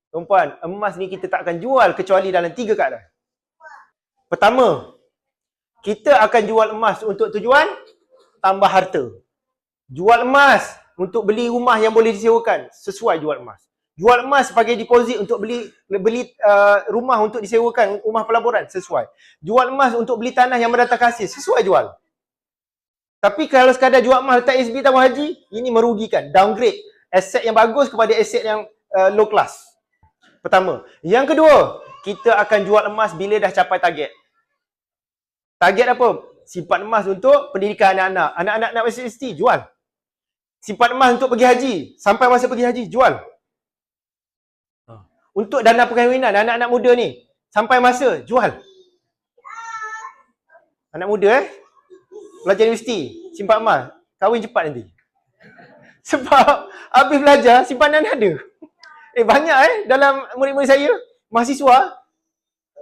Tuan-puan, emas ni kita tak akan jual kecuali dalam 3 keadaan. Pertama, kita akan jual emas untuk tujuan tambah harta. Jual emas untuk beli rumah yang boleh disewakan, sesuai jual emas. Jual emas sebagai deposit untuk beli rumah untuk disewakan, rumah pelaburan, sesuai. Jual emas untuk beli tanah yang mendatangkan hasil, sesuai jual. Tapi kalau sekadar jual emas letak SB tabung haji, ini merugikan, downgrade aset yang bagus kepada aset yang low class. Pertama. Yang kedua, kita akan jual emas bila dah capai target. Target apa? Simpan emas untuk pendidikan anak-anak. Anak-anak nak masuk universiti, jual. Simpan emas untuk pergi haji. Sampai masa pergi haji, jual. Untuk dana perkahwinan anak-anak muda ni, sampai masa, jual. Anak muda belajar universiti, simpan emas, kahwin cepat nanti. Sebab habis belajar, simpanan ada. Banyak dalam murid-murid saya, mahasiswa,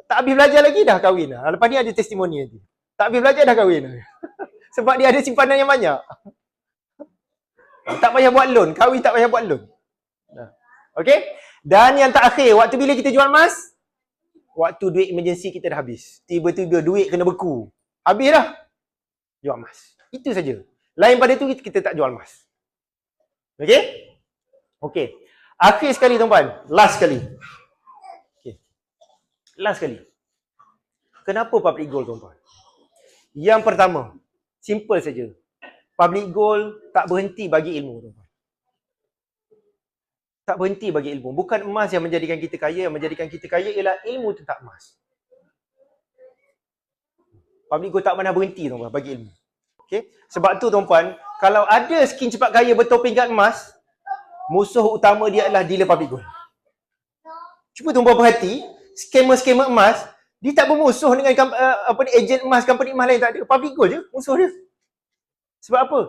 tak habis belajar lagi dah kahwin. Lepas ni ada testimoni nanti. Tak habis belajar dah kahwin. Sebab dia ada simpanan yang banyak. Tak payah buat loan, kahwin tak payah buat loan. Okey? Dan yang terakhir, waktu bila kita jual emas, waktu duit emergency kita dah habis. Tiba-tiba duit kena beku. Habis dah. Jual emas. Itu saja. Lain pada tu kita tak jual emas. Okey? Okey. Akhir sekali tuan-puan. Last sekali. Okay. Last sekali. Kenapa public goal tuan-puan? Yang pertama, simple saja. Public goal tak berhenti bagi ilmu tuan-puan. Tak berhenti bagi ilmu. Bukan emas yang menjadikan kita kaya. Yang menjadikan kita kaya ialah ilmu tentang emas. Public goal tak pernah berhenti tuan-puan bagi ilmu. Okay? Sebab tu tuan-puan, kalau ada skin cepat kaya bertopeng kat emas, musuh utama dia adalah dealer public gold. Cuba tuan-puan perhati, skamer-skamer emas, dia tak bermusuh dengan ejen emas, company emas lain, tak ada. Public gold je musuh dia. Sebab apa?